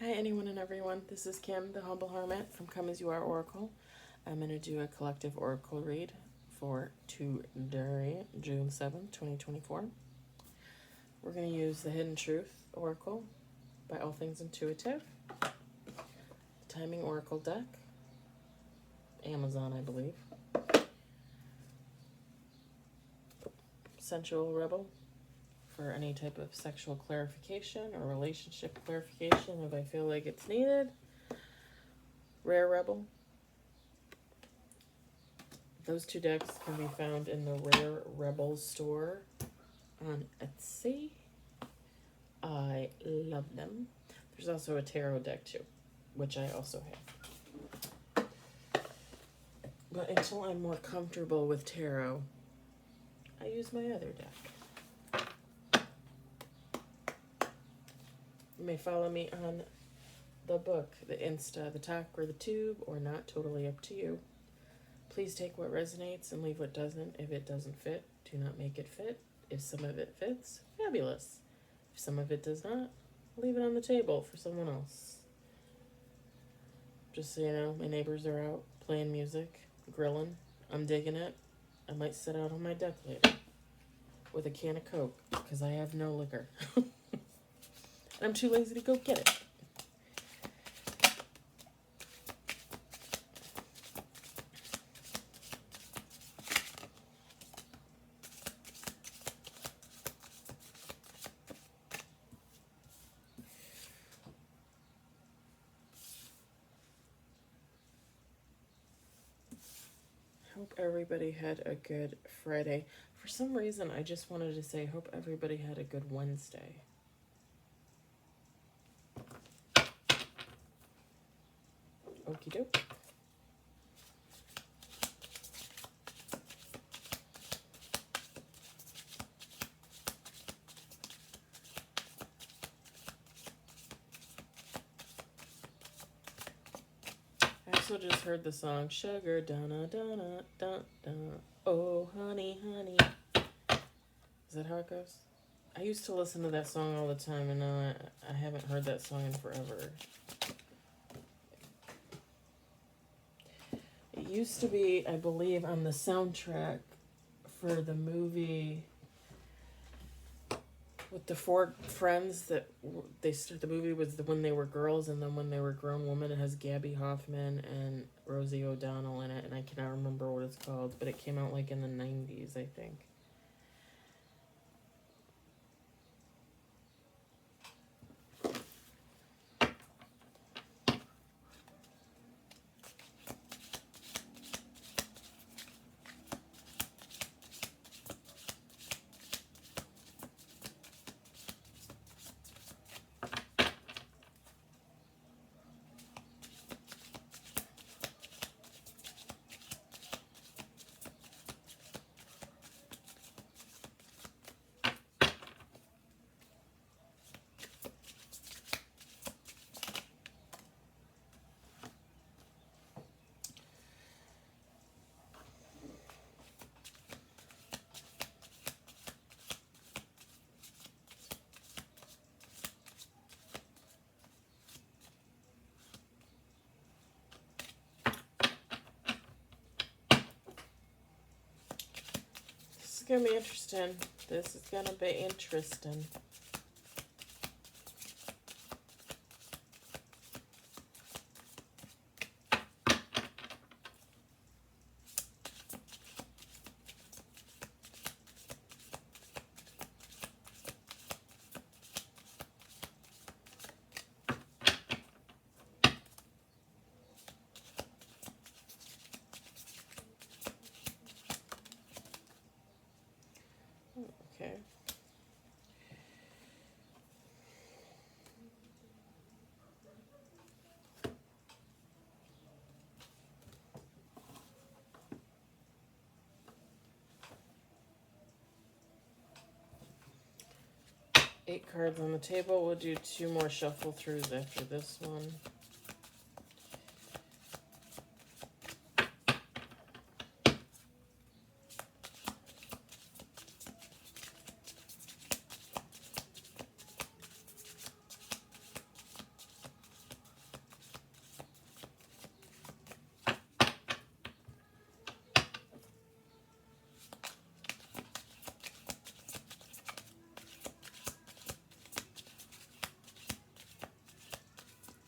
Hi, anyone and everyone. This is Kim, the Humble Hermit from Come As You Are Oracle. I'm going to do a collective oracle read for today, June 7th, 2024. We're going to use the Hidden Truth Oracle by All Things Intuitive, Timing Oracle deck, Amazon, I believe, Sensual Rebel for any type of sexual clarification or relationship clarification if I feel like it's needed, Rare Rebel. Those two decks can be found in the Rare Rebel store on Etsy. I love them. There's also a tarot deck too, which I also have. But until I'm more comfortable with tarot, I use my other deck. You may follow me on the book, the Insta, the talk, or the tube, or not, totally up to you. Please take what resonates and leave what doesn't. If it doesn't fit, do not make it fit. If some of it fits, fabulous. If some of it does not, leave it on the table for someone else. Just so you know, my neighbors are out playing music, grilling. I'm digging it. I might sit out on my deck later with a can of Coke because I have no liquor. And I'm too lazy to go get it. Hope everybody had a good Friday. For some reason, I just wanted to say, hope everybody had a good Wednesday. Okie doke. I also just heard the song Sugar Donna Donna Dun Dun. Oh honey honey. Is that how it goes? I used to listen to that song all the time, and now I haven't heard that song in forever. It used to be, I believe, on the soundtrack for the movie with the four friends that the movie was when they were girls, and then when they were grown women, it has Gabby Hoffman and Rosie O'Donnell in it, and I cannot remember what it's called, but it came out like in the 90s, I think. This is gonna be interesting. This is gonna be interesting. Okay. Eight cards on the table. We'll do two more shuffle throughs after this one.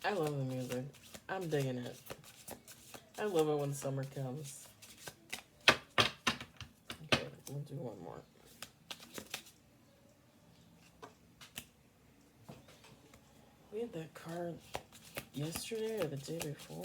I love the music. I'm digging it. I love it when summer comes. Okay, we'll do one more. We had that card yesterday or the day before.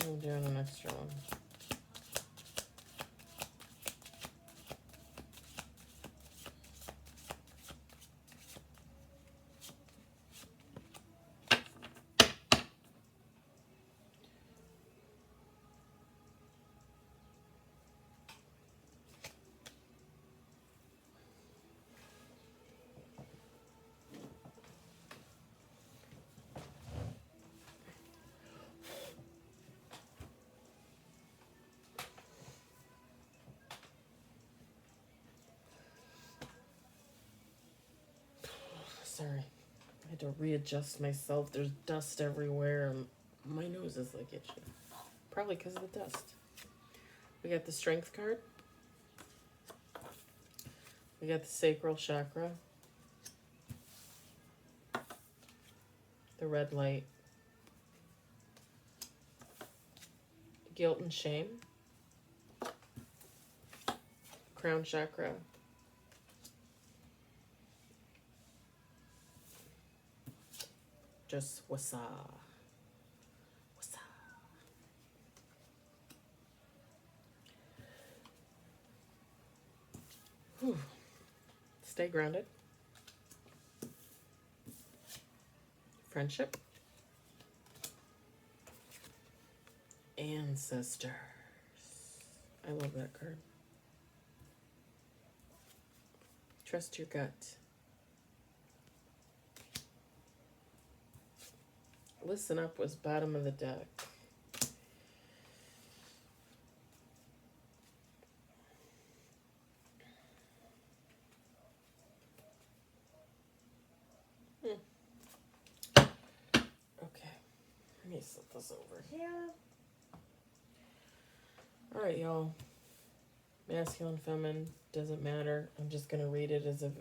I'm doing an extra one. Sorry. I had to readjust myself. There's dust everywhere and my nose is like itchy. Probably because of the dust. We got the Strength card. We got the Sacral Chakra. The Red Light. Guilt and Shame. Crown Chakra. Just wasa. Wasa. Whew. Stay grounded. Friendship. Ancestors. I love that card. Trust your gut. Listen Up was bottom of the deck. Okay, let me set this over here. All right, y'all. Masculine, feminine, doesn't matter. I'm just going to read it as if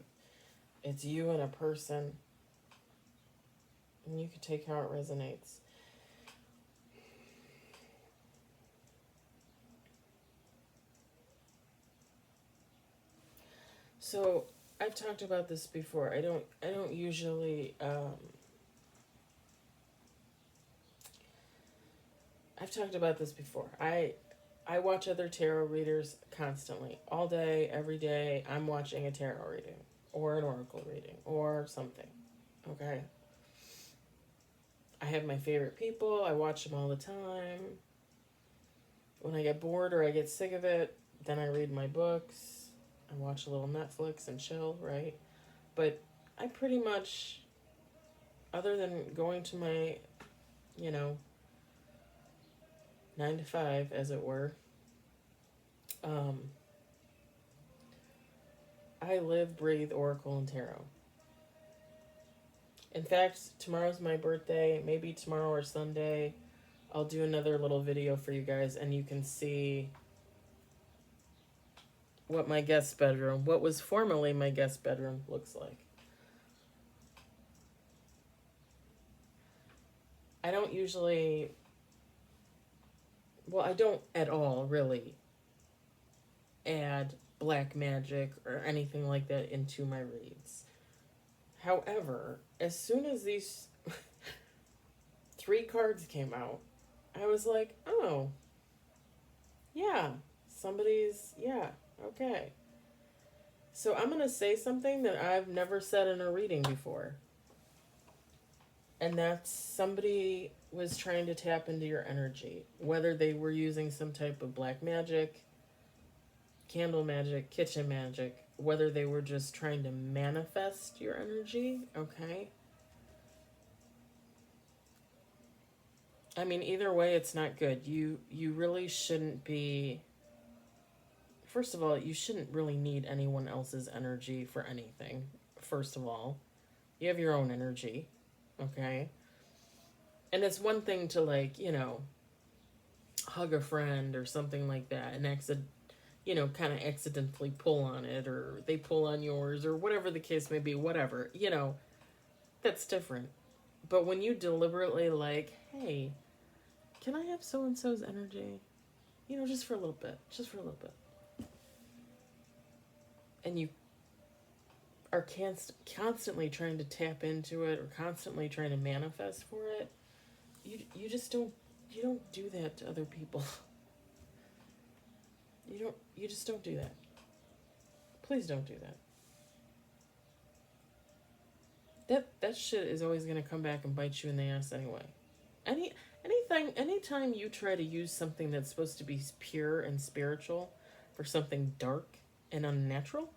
it's you and a person. And you can take how it resonates. So I've talked about this before. I don't usually I've talked about this before. I watch other tarot readers constantly. All day, every day, I'm watching a tarot reading or an oracle reading or something. Okay? I have my favorite people. I watch them all the time. When I get bored or I get sick of it, then I read my books. I watch a little Netflix and chill, right? But I pretty much, other than going to my, 9 to 5, as it were, I live, breathe Oracle and Tarot. In fact, tomorrow's my birthday. Maybe tomorrow or Sunday, I'll do another little video for you guys, and you can see what my guest bedroom, what was formerly my guest bedroom, looks like. I don't usually, I don't at all really add black magic or anything like that into my reads. However, as soon as these 3 cards came out, I was like, oh, yeah, okay. So I'm going to say something that I've never said in a reading before. And that's somebody was trying to tap into your energy, whether they were using some type of black magic, candle magic, kitchen magic, whether they were just trying to manifest your energy, okay? I mean, either way, it's not good. You really shouldn't be. First of all, you shouldn't really need anyone else's energy for anything. First of all, you have your own energy, okay? And it's one thing to, like, hug a friend or something like that and kind of accidentally pull on it, or they pull on yours, or whatever the case may be, whatever, that's different. But when you deliberately, like, hey, can I have so and so's energy? Just for a little bit, just for a little bit. And you are constantly trying to tap into it, or constantly trying to manifest for it, you just don't do that to other people. You just don't do that. Please don't do that. That shit is always gonna come back and bite you in the ass anyway. Anytime you try to use something that's supposed to be pure and spiritual for something dark and unnatural,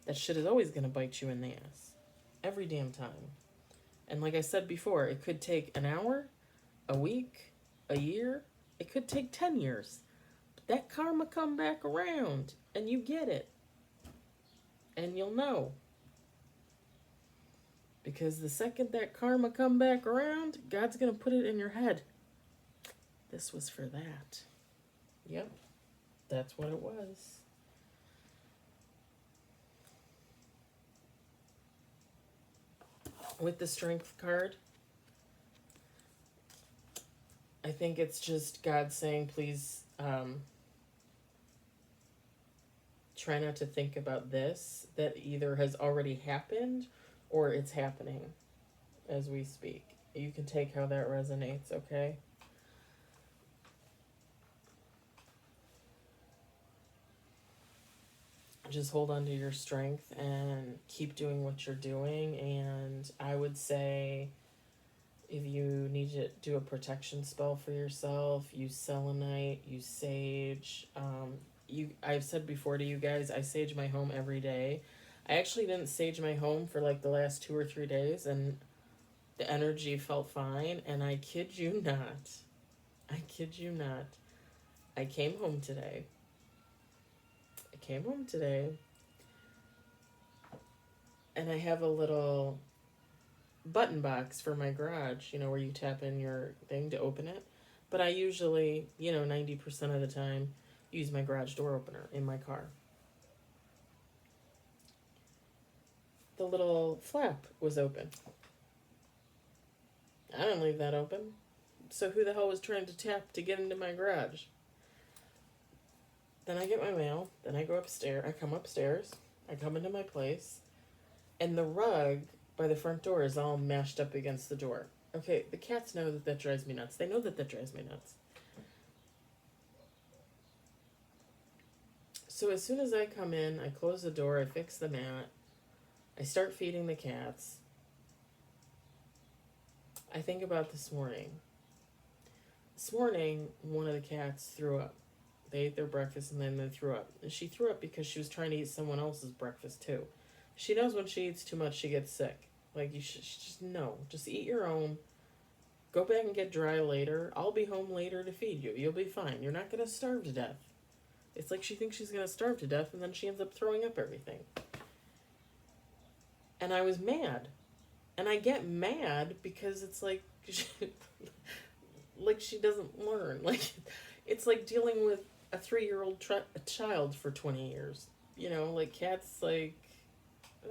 that shit is always gonna bite you in the ass. Every damn time. And like I said before, it could take an hour, a week, a year, it could take 10 years. But that karma come back around and you get it. And you'll know. Because the second that karma come back around, God's going to put it in your head. This was for that. Yep. That's what it was. With the Strength card, I think it's just God saying, please try not to think about this, that either has already happened or it's happening as we speak. You can take how that resonates, okay? Just hold on to your strength and keep doing what you're doing. And I would say, if you need to do a protection spell for yourself, use selenite, use sage. I've said before to you guys, I sage my home every day. I actually didn't sage my home for like the last 2 or 3 days, and the energy felt fine. And I kid you not, I came home today. And I have a little button box for my garage, where you tap in your thing to open it. But I usually, 90% of the time, use my garage door opener in my car. The little flap was open. I didn't leave that open. So who the hell was trying to tap to get into my garage? Then I get my mail. Then I go upstairs. I come upstairs. I come into my place. And the rug by the front door is all mashed up against the door. Okay, the cats know that drives me nuts. They know that drives me nuts. So as soon as I come in, I close the door, I fix the mat, I start feeding the cats. I think about this morning. This morning, one of the cats threw up. They ate their breakfast and then they threw up. And she threw up because she was trying to eat someone else's breakfast too. She knows when she eats too much, she gets sick. Like, you should just no. Just eat your own. Go back and get dry later. I'll be home later to feed you. You'll be fine. You're not going to starve to death. It's like she thinks she's going to starve to death, and then she ends up throwing up everything. And I was mad. And I get mad because it's like, like she doesn't learn. Like, it's like dealing with a 3-year-old child for 20 years. Like cats, like,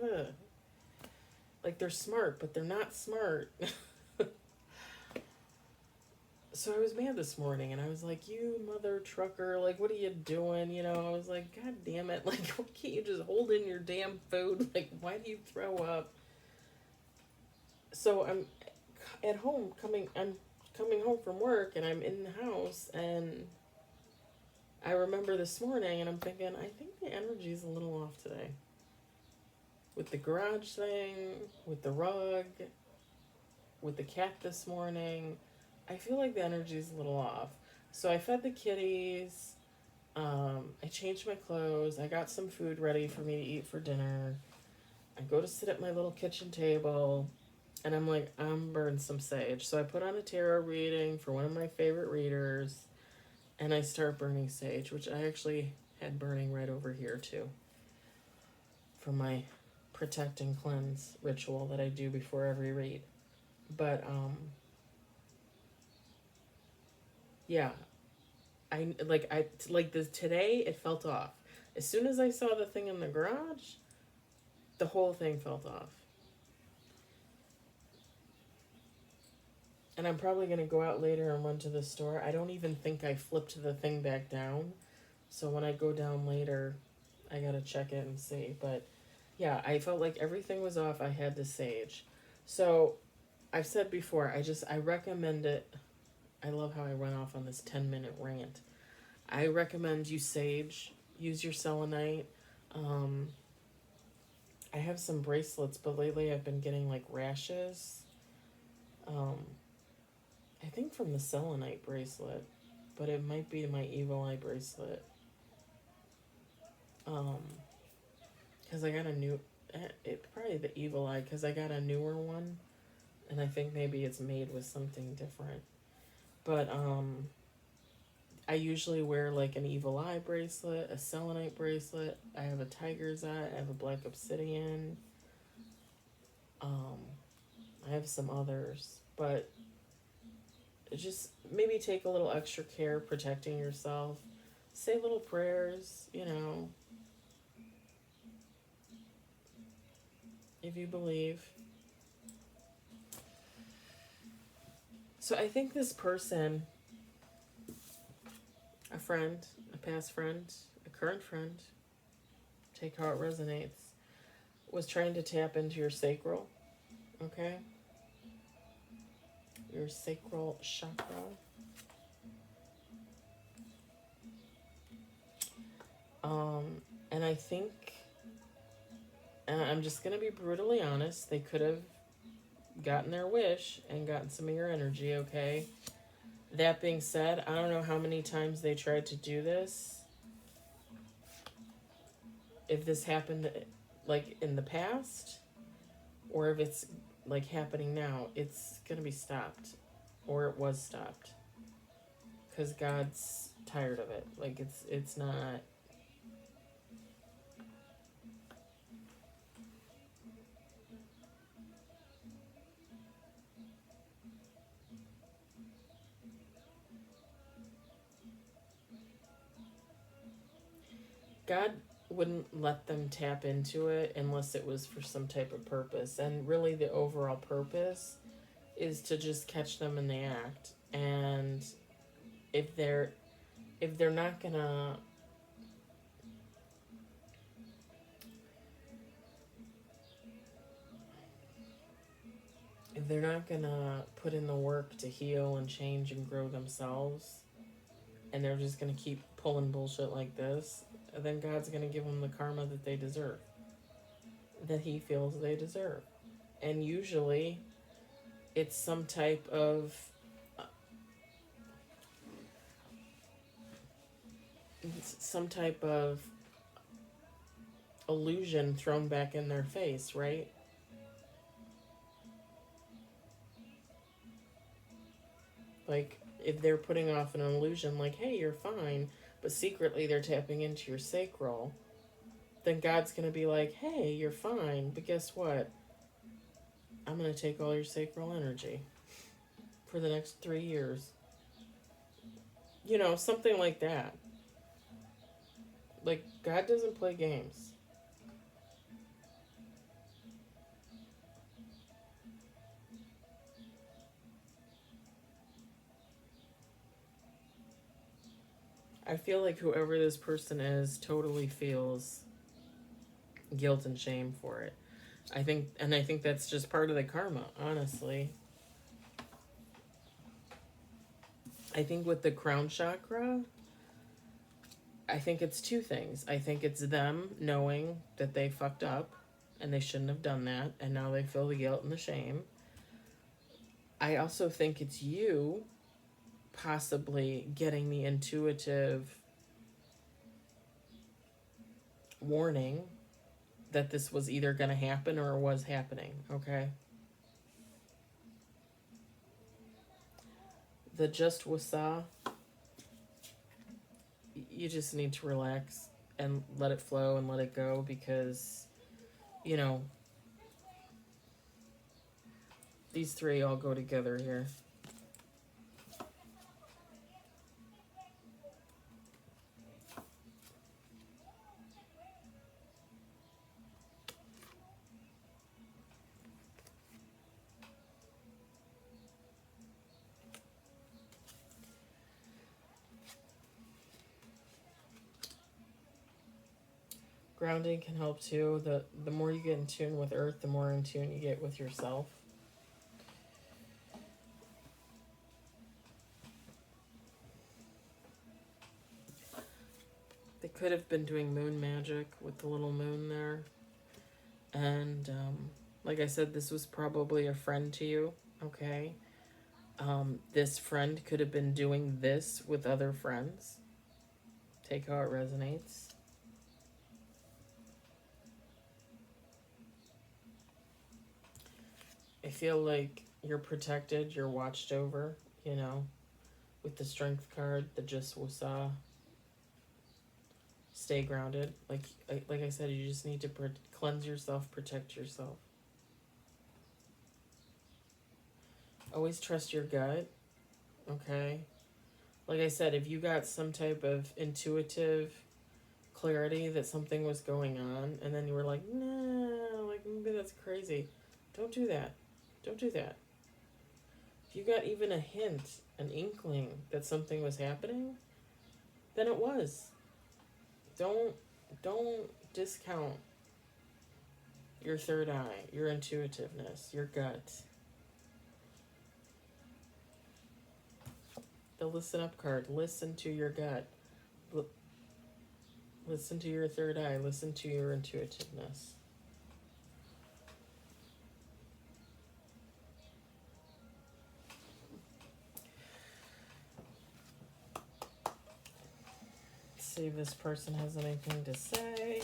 ugh. Like they're smart, but they're not smart. So I was mad this morning, and I was like, you mother trucker, like, what are you doing? I was like, God damn it. Like, why can't you just hold in your damn food? Like, why do you throw up? So I'm at home, I'm coming home from work, and I'm in the house, and I remember this morning, and I'm thinking, I think the energy's a little off today. With the garage thing, with the rug, with the cat this morning, I feel like the energy's a little off. So I fed the kitties, I changed my clothes, I got some food ready for me to eat for dinner. I go to sit at my little kitchen table, And I'm like, I'm burning some sage. So I put on a tarot reading for one of my favorite readers, and I start burning sage, which I actually had burning right over here too, for my protect and cleanse ritual that I do before every read. But yeah, I like this today. It felt off. As soon as I saw the thing in the garage, the whole thing felt off. And I'm probably gonna go out later and run to the store. I don't even think I flipped the thing back down. So when I go down later, I gotta check it and see. But yeah, I felt like everything was off. I had the sage. So I've said before, I recommend it. I love how I run off on this 10-minute rant. I recommend you sage, use your selenite. Um, I have some bracelets, but lately I've been getting like rashes. Um, I think from the selenite bracelet, but it might be my evil eye bracelet. Um, because I got a new, it probably the evil eye because I got a newer one, and I think maybe it's made with something different. But I usually wear like an evil eye bracelet, a selenite bracelet. I have a tiger's eye. I have a black obsidian. Um, I have some others, but just maybe take a little extra care protecting yourself. Say little prayers, if you believe. So I think this person, a friend, a past friend, a current friend, take how it resonates, was trying to tap into your sacral, okay? Your sacral chakra. And I think, and I'm just going to be brutally honest, they could have gotten their wish and gotten some of your energy, okay? That being said, I don't know how many times they tried to do this. If this happened like in the past, or if it's like happening now, it's going to be stopped. Or it was stopped. Because God's tired of it. Like it's not. God wouldn't let them tap into it unless it was for some type of purpose. And really the overall purpose is to just catch them in the act. And if they're not gonna, if they're not gonna put in the work to heal and change and grow themselves, and they're just gonna keep pulling bullshit like this, then God's gonna give them the karma that they deserve, that He feels they deserve. And usually it's some type of illusion thrown back in their face, right? Like if they're putting off an illusion like, hey, you're fine, but secretly they're tapping into your sacral, then God's going to be like, hey, you're fine, but guess what? I'm going to take all your sacral energy for the next 3 years. Something like that. Like, God doesn't play games. I feel like whoever this person is totally feels guilt and shame for it. I think that's just part of the karma, honestly. I think with the crown chakra, I think it's two things. I think it's them knowing that they fucked up and they shouldn't have done that, and now they feel the guilt and the shame. I also think it's you possibly getting the intuitive warning that this was either going to happen or was happening, okay? The just wasa, you just need to relax and let it flow and let it go because, you know, these three all go together here. Grounding can help too. The more you get in tune with earth, the more in tune you get with yourself. They could have been doing moon magic with the little moon there. And like I said, this was probably a friend to you, okay? This friend could have been doing this with other friends. Take how it resonates. I feel like you're protected, you're watched over, you know, with the strength card, the just wasa. Stay grounded. Like I said, you just need to cleanse yourself, protect yourself. Always trust your gut, okay? Like I said, if you got some type of intuitive clarity that something was going on, and then you were like, nah, like maybe that's crazy, don't do that. Don't do that. If you got even a hint, an inkling that something was happening, then it was. Don't discount your third eye, your intuitiveness, your gut. The listen up card. Listen to your gut. Listen to your third eye. Listen to your intuitiveness. See if this person has anything to say.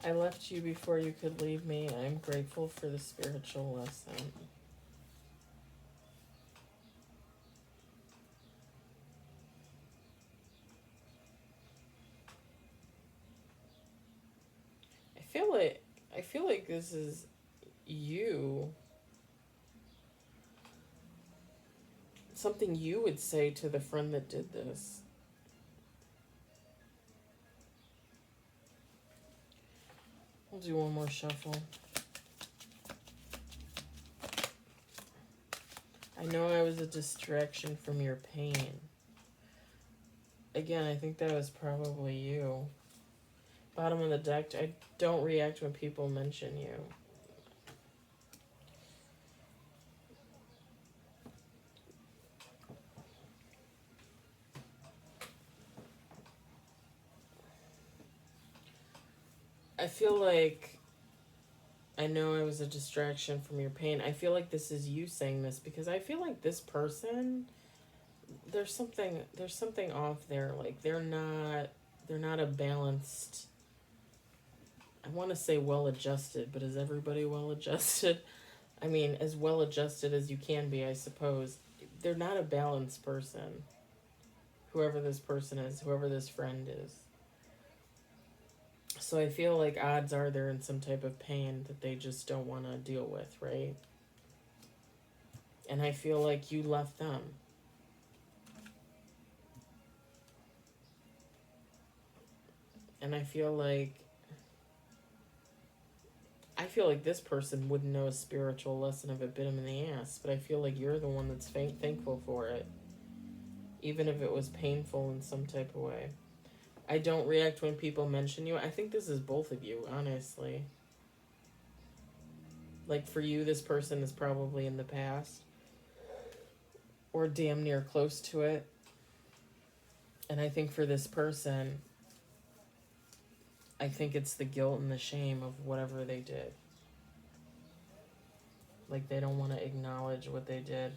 I left you before you could leave me. I'm grateful for the spiritual lesson. I feel like this is you. Something you would say to the friend that did this. We'll do one more shuffle. I know I was a distraction from your pain. Again, I think that was probably you. Bottom of the deck, I don't react when people mention you. I feel like I know I was a distraction from your pain. I feel like this is you saying this because I feel like this person, there's something off there. Like they're not a balanced, I want to say well adjusted, but is everybody well adjusted? I mean, as well adjusted as you can be, I suppose. They're not a balanced person. Whoever this person is, whoever this friend is. So I feel like odds are they're in some type of pain that they just don't want to deal with, right? And I feel like you left them. And I feel like this person wouldn't know a spiritual lesson if it bit him in the ass, but I feel like you're the one that's thankful for it, even if it was painful in some type of way. I don't react when people mention you. I think this is both of you, honestly. Like for you, this person is probably in the past or damn near close to it. And I think for this person, I think it's the guilt and the shame of whatever they did. Like, they don't want to acknowledge what they did.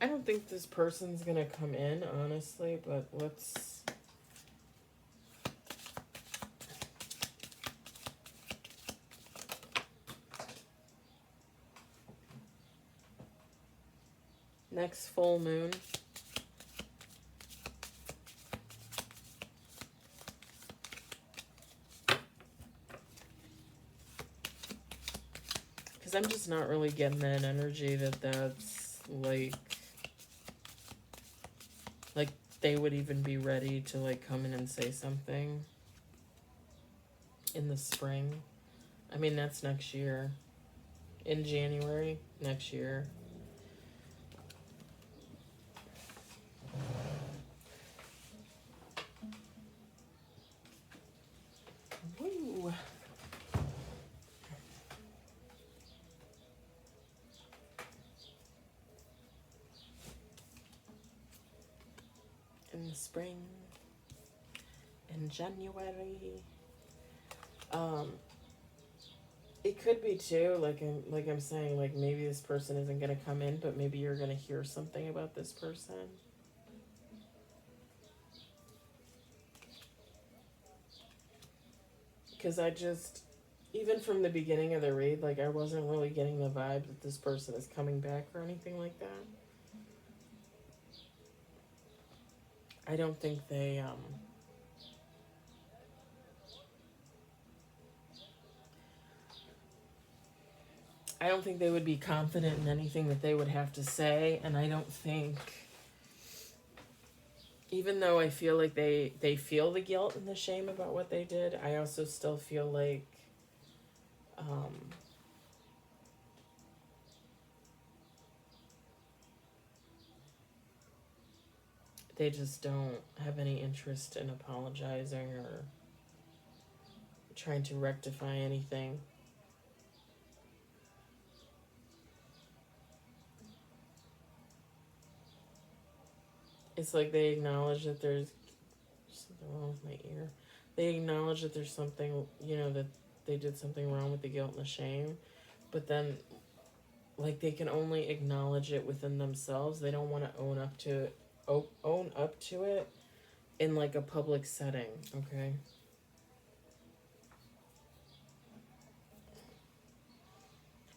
I don't think this person's gonna come in, honestly, but let's... Next full moon. Because I'm just not really getting that energy that's like they would even be ready to like come in and say something in the spring. I mean, that's next year. In January next year. Woo. In the spring. In January. It could be too, like I'm saying, like maybe this person isn't gonna come in, but maybe you're gonna hear something about this person. Because I just, even from the beginning of the read, like I wasn't really getting the vibe that this person is coming back or anything like that. I don't think they, I don't think they would be confident in anything that they would have to say, and I don't think, even though I feel like they feel the guilt and the shame about what they did, I also still feel like they just don't have any interest in apologizing or trying to rectify anything. It's like they acknowledge that there's something wrong with my ear. They acknowledge that there's something, you know, that they did something wrong with the guilt and the shame, but then, like, they can only acknowledge it within themselves. They don't want to own up to it in like a public setting. Okay.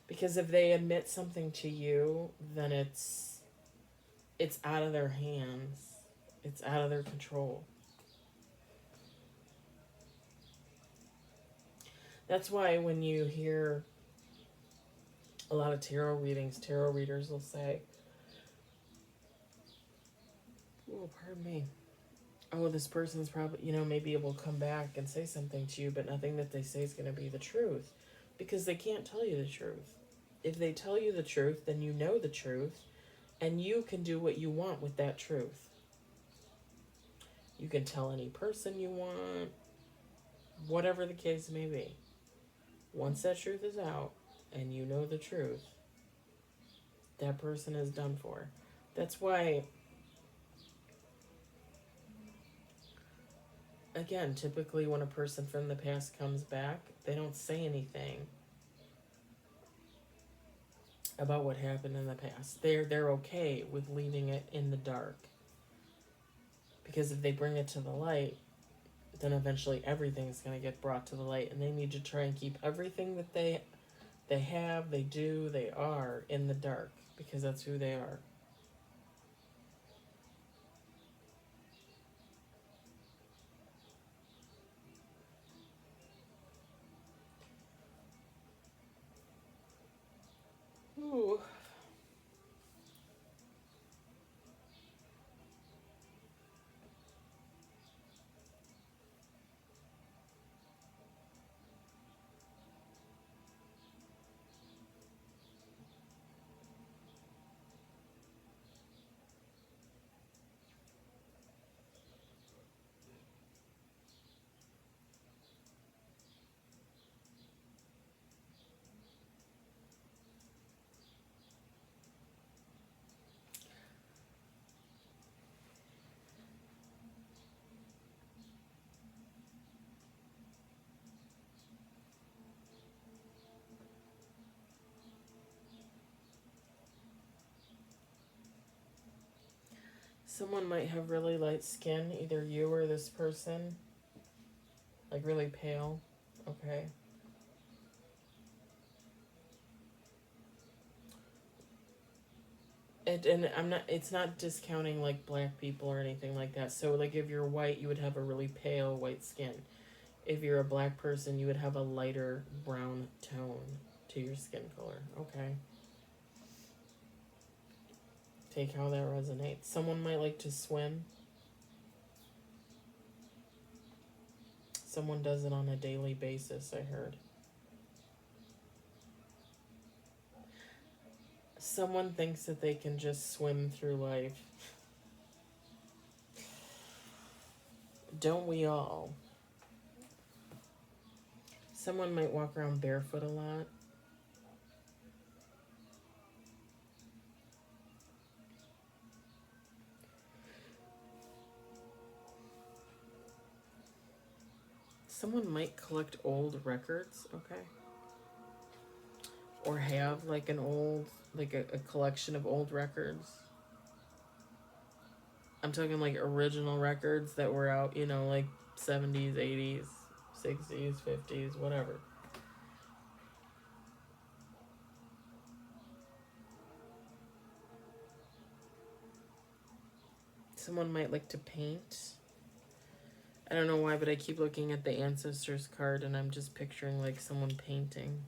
Because if they admit something to you, then it's out of their hands. It's out of their control. That's why when you hear a lot of tarot readings, tarot readers will say, oh, pardon me, oh, this person's probably, you know, maybe it will come back and say something to you, but nothing that they say is going to be the truth, because they can't tell you the truth. If they tell you the truth, then you know the truth, and you can do what you want with that truth. You can tell any person you want, whatever the case may be. Once that truth is out, and you know the truth, that person is done for. That's why, again, typically when a person from the past comes back, they don't say anything about what happened in the past. They're okay with leaving it in the dark. Because if they bring it to the light, then eventually everything's going to get brought to the light, and they need to try and keep everything that they have, they do, they are in the dark, because that's who they are. Ooh. Someone might have really light skin, either you or this person. Like really pale. Okay. And I'm not, it's not discounting like black people or anything like that. So like if you're white, you would have a really pale white skin. If you're a black person, you would have a lighter brown tone to your skin color. Okay. Take how that resonates. Someone might like to swim. Someone does it on a daily basis, I heard. Someone thinks that they can just swim through life. Don't we all? Someone might walk around barefoot a lot. Someone might collect old records, okay? Or have like an old, like a collection of old records. I'm talking like original records that were out, you know, like 70s, 80s, 60s, 50s, whatever. Someone might like to paint. I don't know why, but I keep looking at the ancestors card and I'm just picturing like someone painting.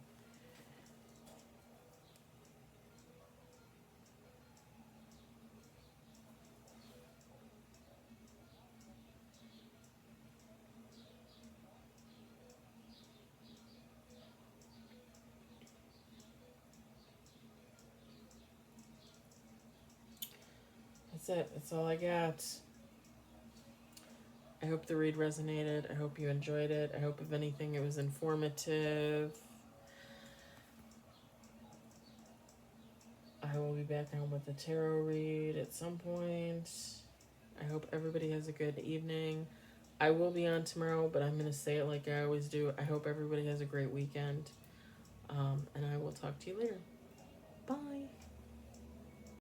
That's it. That's all I got. I hope the read resonated. I hope you enjoyed it. I hope, if anything, it was informative. I will be back on with a tarot read at some point. I hope everybody has a good evening. I will be on tomorrow, but I'm going to say it like I always do. I hope everybody has a great weekend. And I will talk to you later. Bye.